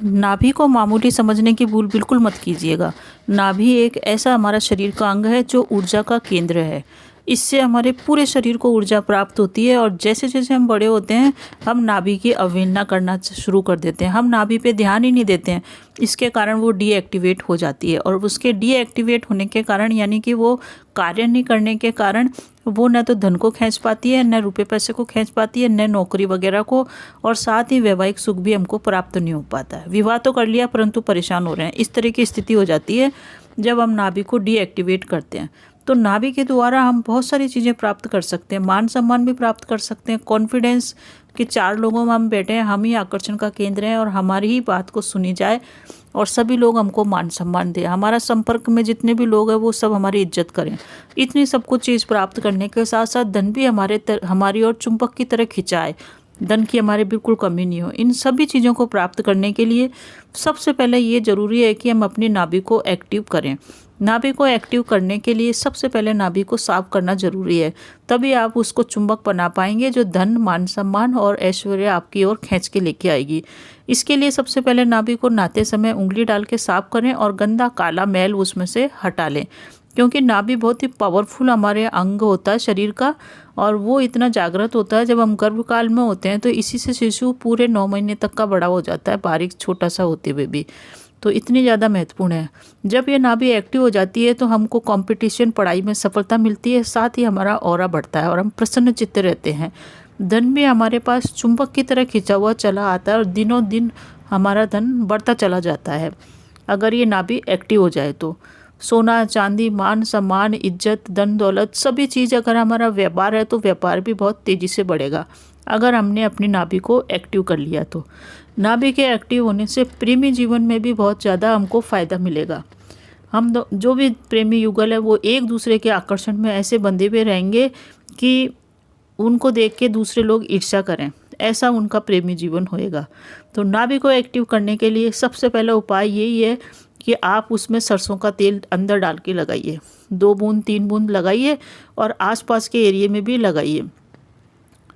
नाभि को मामूली समझने की भूल बिल्कुल मत कीजिएगा। नाभि एक ऐसा हमारा शरीर का अंग है जो ऊर्जा का केंद्र है। इससे हमारे पूरे शरीर को ऊर्जा प्राप्त होती है और जैसे जैसे हम बड़े होते हैं हम नाभि की अवहेलना करना शुरू कर देते हैं। हम नाभि पे ध्यान ही नहीं देते हैं। इसके कारण वो डीएक्टिवेट हो जाती है और उसके डीएक्टिवेट होने के कारण यानी कि वो कार्य नहीं करने के कारण वो न तो धन को खींच पाती है, न रुपए पैसे को खींच पाती है, न नौकरी वगैरह को, और साथ ही वैवाहिक सुख भी हमको प्राप्त नहीं हो पाता है। विवाह तो कर लिया परंतु परेशान हो रहे हैं, इस तरह की स्थिति हो जाती है जब हम नाभि को डीएक्टिवेट करते हैं। तो नाभि के द्वारा हम बहुत सारी चीज़ें प्राप्त कर सकते हैं। मान सम्मान भी प्राप्त कर सकते हैं, कॉन्फिडेंस कि 4 लोगों में हम बैठे हैं, हम ही आकर्षण का केंद्र हैं और हमारी ही बात को सुनी जाए और सभी लोग हमको मान सम्मान दें। हमारा संपर्क में जितने भी लोग हैं वो सब हमारी इज्जत करें। इतनी सब कुछ चीज़ प्राप्त करने के साथ साथ धन भी हमारी ओर चुंबक की तरह खिंचाए, धन की हमारे बिल्कुल कमी नहीं हो। इन सभी चीज़ों को प्राप्त करने के लिए सबसे पहले ये ज़रूरी है कि हम अपनी नाभि को एक्टिव करें। नाभि को एक्टिव करने के लिए सबसे पहले नाभि को साफ करना जरूरी है, तभी आप उसको चुंबक बना पाएंगे जो धन, मान सम्मान और ऐश्वर्य आपकी ओर खींच के लेके आएगी। इसके लिए सबसे पहले नाभि को नहाते समय उंगली डाल के साफ करें और गंदा काला मैल उसमें से हटा लें, क्योंकि नाभि बहुत ही पावरफुल हमारे अंग होता है शरीर का और वो इतना जागृत होता है। जब हम गर्भकाल में होते हैं तो इसी से शिशु पूरे 9 महीने तक का बड़ा हो जाता है, बारीक छोटा सा होते हुए भी, तो इतनी ज़्यादा महत्वपूर्ण है। जब ये नाभि एक्टिव हो जाती है तो हमको कंपटीशन पढ़ाई में सफलता मिलती है, साथ ही हमारा ऑरा बढ़ता है और हम प्रसन्न चित्त रहते हैं। धन भी हमारे पास चुंबक की तरह खिंचा हुआ चला आता है और दिनों दिन हमारा धन बढ़ता चला जाता है अगर ये नाभि एक्टिव हो जाए तो। सोना चांदी, मान सम्मान, इज्जत, धन दौलत, सभी चीज़ अगर हमारा व्यापार है तो व्यापार भी बहुत तेज़ी से बढ़ेगा अगर हमने अपनी नाभि को एक्टिव कर लिया तो। नाभि के एक्टिव होने से प्रेमी जीवन में भी बहुत ज़्यादा हमको फ़ायदा मिलेगा। हम जो भी प्रेमी युगल है वो एक दूसरे के आकर्षण में ऐसे बंधे हुए रहेंगे कि उनको देख के दूसरे लोग ईर्ष्या करें, ऐसा उनका प्रेमी जीवन होएगा। तो नाभि को एक्टिव करने के लिए सबसे पहला उपाय यही है कि आप उसमें सरसों का तेल अंदर डाल के लगाइए, 2 बूंद 3 बूंद लगाइए और आसपास के एरिए में भी लगाइए।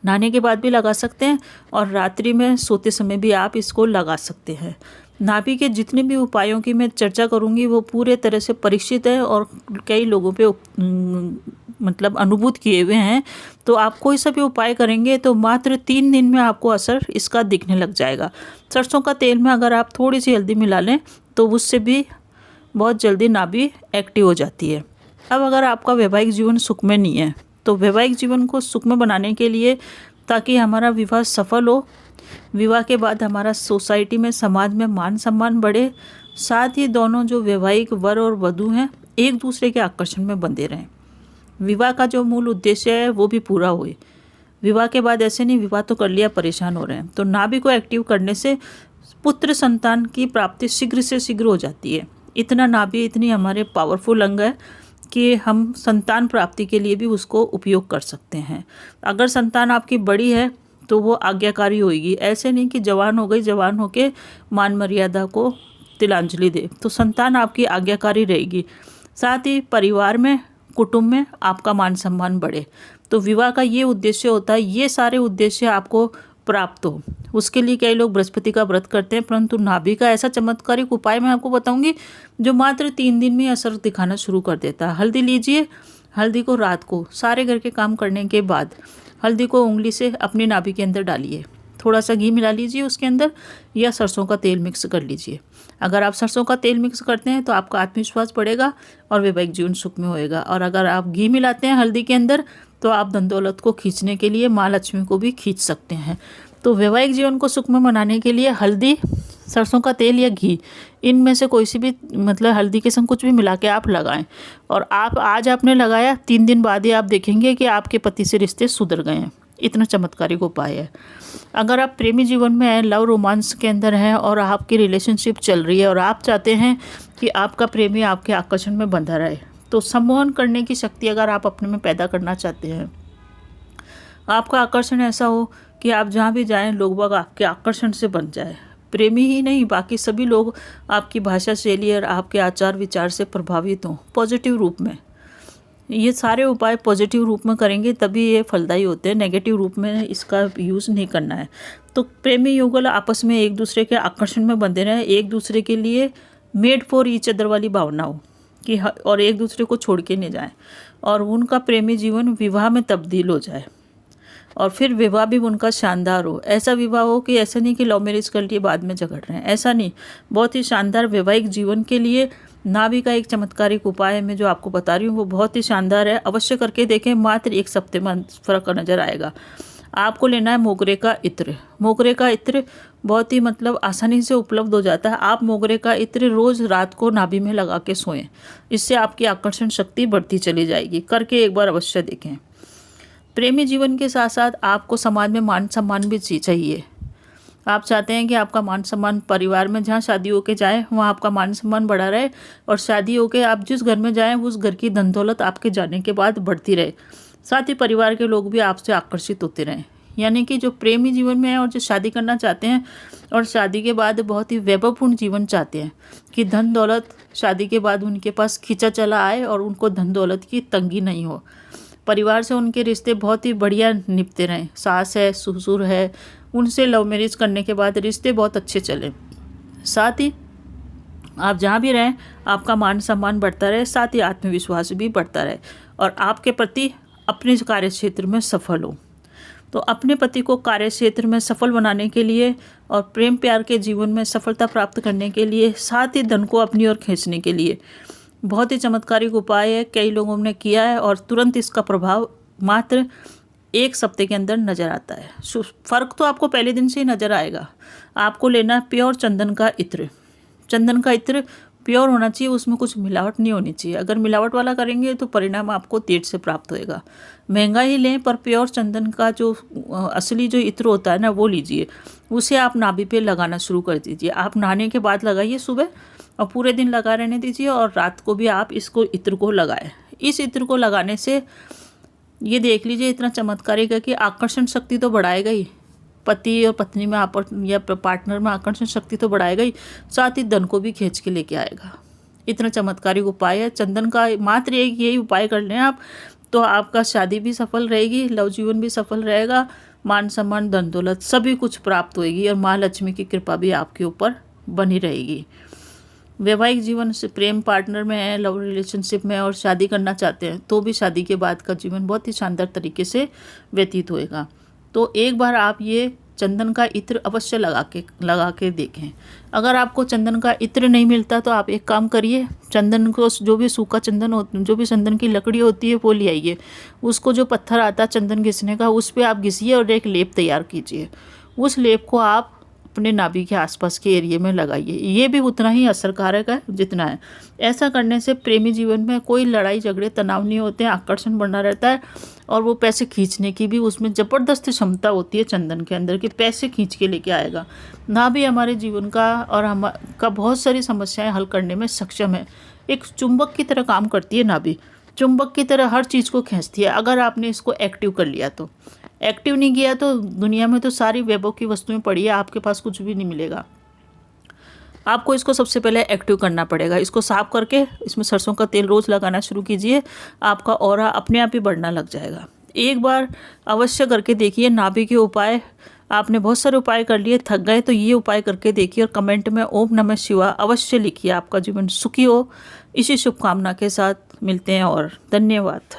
नहाने के बाद भी लगा सकते हैं और रात्रि में सोते समय भी आप इसको लगा सकते हैं। नाभि के जितने भी उपायों की मैं चर्चा करूंगी वो पूरे तरह से परीक्षित है और कई लोगों पे मतलब अनुभूत किए हुए हैं। तो आप कोई सा भी उपाय करेंगे तो मात्र 3 दिन में आपको असर इसका दिखने लग जाएगा। सरसों का तेल में अगर आप थोड़ी सी हल्दी मिला लें तो उससे भी बहुत जल्दी नाभि एक्टिव हो जाती है। अब अगर आपका वैवाहिक जीवन सुखमय नहीं है तो वैवाहिक जीवन को सुखमय बनाने के लिए, ताकि हमारा विवाह सफल हो, विवाह के बाद हमारा सोसाइटी में, समाज में मान सम्मान बढ़े, साथ ही दोनों जो वैवाहिक वर और वधू हैं एक दूसरे के आकर्षण में बंधे रहें, विवाह का जो मूल उद्देश्य है वो भी पूरा होए। विवाह के बाद ऐसे नहीं विवाह तो कर लिया परेशान हो रहे हैं। तो नाभि को एक्टिव करने से पुत्र संतान की प्राप्ति शीघ्र से शीघ्र हो जाती है। इतना नाभि इतनी हमारे पावरफुल अंग है कि हम संतान प्राप्ति के लिए भी उसको उपयोग कर सकते हैं। अगर संतान आपकी बड़ी है तो वो आज्ञाकारी होगी, ऐसे नहीं कि जवान हो गई, जवान होके मान मर्यादा को तिलांजलि दे, तो संतान आपकी आज्ञाकारी रहेगी। साथ ही परिवार में, कुटुंब में आपका मान सम्मान बढ़े। तो विवाह का ये उद्देश्य होता है, ये सारे उद्देश्य आपको प्राप्त हो। उसके लिए कई लोग बृहस्पति का व्रत करते हैं, परंतु नाभि का ऐसा चमत्कारिक उपाय मैं आपको बताऊंगी जो मात्र 3 दिन में असर दिखाना शुरू कर देता है। हल्दी लीजिए, हल्दी को रात को सारे घर के काम करने के बाद हल्दी को उंगली से अपनी नाभि के अंदर डालिए, थोड़ा सा घी मिला लीजिए उसके अंदर या सरसों का तेल मिक्स कर लीजिए। अगर आप सरसों का तेल मिक्स करते हैं तो आपका आत्मविश्वास बढ़ेगा और वैवाहिक जीवन सुख में होएगा। और अगर आप घी मिलाते हैं हल्दी के अंदर तो आप धन दौलत को खींचने के लिए माँ लक्ष्मी को भी खींच सकते हैं। तो वैवाहिक जीवन को सुख में मनाने के लिए हल्दी, सरसों का तेल या घी, इनमें से कोई सी भी, मतलब हल्दी के संग कुछ भी मिला के आप लगाएं। और आप आज आपने लगाया, 3 दिन बाद ही आप देखेंगे कि आपके पति से रिश्ते सुधर गए हैं। इतना चमत्कारिक उपाय है। अगर आप प्रेमी जीवन में हैं, लव रोमांस के अंदर हैं और आपकी रिलेशनशिप चल रही है और आप चाहते हैं कि आपका प्रेमी आपके आकर्षण में बंधा रहे, तो सम्मोहन करने की शक्ति अगर आप अपने में पैदा करना चाहते हैं, आपका आकर्षण ऐसा हो कि आप जहाँ भी जाएं लोग बाग आपके आकर्षण से बन जाए। प्रेमी ही नहीं, बाकी सभी लोग आपकी भाषा शैली और आपके आचार विचार से प्रभावित हों पॉजिटिव रूप में। ये सारे उपाय पॉजिटिव रूप में करेंगे तभी ये फलदायी होते हैं, नेगेटिव रूप में इसका यूज़ नहीं करना है। तो प्रेमी युगल आपस में एक दूसरे के आकर्षण में बंधे रहें, एक दूसरे के लिए मेड फॉर ईच अदर वाली भावना हो कि और एक दूसरे को छोड़ के नहीं जाएं, और उनका प्रेमी जीवन विवाह में तब्दील हो जाए, और फिर विवाह भी उनका शानदार हो। ऐसा विवाह हो कि ऐसा नहीं कि लव मैरिज कर लिए बाद में झगड़ रहे हैं, ऐसा नहीं। बहुत ही शानदार वैवाहिक जीवन के लिए नाभि का एक चमत्कारिक उपाय है मैं जो आपको बता रही हूँ, वो बहुत ही शानदार है। अवश्य करके देखें, मात्र 1 हफ्ते में फर्क नज़र आएगा। आपको लेना है मोगरे का इत्र। मोगरे का इत्र बहुत ही आसानी से उपलब्ध हो जाता है। आप मोगरे का इत्र रोज़ रात को नाभि में लगा के सोएं, इससे आपकी आकर्षण शक्ति बढ़ती चली जाएगी। करके एक बार अवश्य देखें। प्रेमी जीवन के साथ साथ आपको समाज में मान सम्मान भी चाहिए। आप चाहते हैं कि आपका मान सम्मान परिवार में जहाँ शादी होके जाए वहाँ आपका मान सम्मान बढ़ा रहे, और शादी होके आप जिस घर में जाएं उस घर की धन दौलत आपके जाने के बाद बढ़ती रहे, साथ ही परिवार के लोग भी आपसे आकर्षित होते रहें। यानी कि जो प्रेमी जीवन में है और जो शादी करना चाहते हैं और शादी के बाद बहुत ही वैभवपूर्ण जीवन चाहते हैं कि धन दौलत शादी के बाद उनके पास खींचा चला आए और उनको धन दौलत की तंगी नहीं हो, परिवार से उनके रिश्ते बहुत ही बढ़िया निपटे रहें, सास है ससुर है उनसे लव मैरिज करने के बाद रिश्ते बहुत अच्छे चले, साथ ही आप जहाँ भी रहें आपका मान सम्मान बढ़ता रहे, साथ ही आत्मविश्वास भी बढ़ता रहे और आपके प्रति अपने कार्य क्षेत्र में सफल हो। तो अपने पति को कार्य क्षेत्र में सफल बनाने के लिए और प्रेम प्यार के जीवन में सफलता प्राप्त करने के लिए, साथ ही धन को अपनी ओर खींचने के लिए बहुत ही चमत्कारिक उपाय है। कई लोगों ने किया है और तुरंत इसका प्रभाव मात्र 1 हफ्ते के अंदर नज़र आता है। फ़र्क तो आपको पहले दिन से ही नज़र आएगा। आपको लेना है प्योर चंदन का इत्र। चंदन का इत्र प्योर होना चाहिए, उसमें कुछ मिलावट नहीं होनी चाहिए। अगर मिलावट वाला करेंगे तो परिणाम आपको देर से प्राप्त होएगा। महंगा ही लें पर प्योर चंदन का जो असली जो इत्र होता है ना वो लीजिए, उसे आप नाभि पे लगाना शुरू कर दीजिए। आप नहाने के बाद लगाइए सुबह और पूरे दिन लगा रहने दीजिए, और रात को भी आप इसको इत्र को लगाएं। इस इत्र को लगाने से ये देख लीजिए इतना चमत्कारिक है कि आकर्षण शक्ति तो बढ़ाएगा ही, पति और पत्नी में या पार्टनर में आकर्षण शक्ति तो बढ़ाएगा ही, साथ ही धन को भी खींच के लेके आएगा। इतना चमत्कारिक उपाय है चंदन का। मात्र एक यही उपाय कर लें आप, तो आपका शादी भी सफल रहेगी, लव जीवन भी सफल रहेगा, मान सम्मान धन दौलत सभी कुछ प्राप्त होएगी, और माँ लक्ष्मी की कृपा भी आपके ऊपर बनी रहेगी। वैवाहिक जीवन से प्रेम पार्टनर में है, लव रिलेशनशिप में और शादी करना चाहते हैं तो भी शादी के बाद का जीवन बहुत ही शानदार तरीके से व्यतीत होएगा। तो एक बार आप ये चंदन का इत्र अवश्य लगा के देखें। अगर आपको चंदन का इत्र नहीं मिलता तो आप एक काम करिए, चंदन को जो भी सूखा चंदन जो भी चंदन की लकड़ी होती है वो ले आइए, उसको जो पत्थर आता है चंदन घिसने का उस पर आप घिसिए और एक लेप तैयार कीजिए। उस लेप को आप अपने नाभि के आसपास के एरिया में लगाइए। ये भी उतना ही असरकारक है जितना है। ऐसा करने से प्रेमी जीवन में कोई लड़ाई झगड़े तनाव नहीं होते हैं, आकर्षण बना रहता है, और वो पैसे खींचने की भी उसमें ज़बरदस्त क्षमता होती है चंदन के अंदर कि पैसे खींच के लेके आएगा। नाभि हमारे जीवन का और का बहुत सारी समस्याएं हल करने में सक्षम है। एक चुंबक की तरह काम करती है नाभि, चुंबक की तरह हर चीज़ को खींचती है। अगर आपने इसको एक्टिव कर लिया तो, एक्टिव नहीं किया तो दुनिया में तो सारी वैभव की वस्तुएं पड़ी है, आपके पास कुछ भी नहीं मिलेगा। आपको इसको सबसे पहले एक्टिव करना पड़ेगा। इसको साफ करके इसमें सरसों का तेल रोज़ लगाना शुरू कीजिए, आपका ऑरा अपने आप ही बढ़ना लग जाएगा। एक बार अवश्य करके देखिए। नाभि के उपाय आपने बहुत सारे उपाय कर लिए, थक गए तो ये उपाय करके देखिए और कमेंट में ओम नमः शिवाय अवश्य लिखिए। आपका जीवन सुखी हो, इसी शुभकामना के साथ मिलते हैं और धन्यवाद।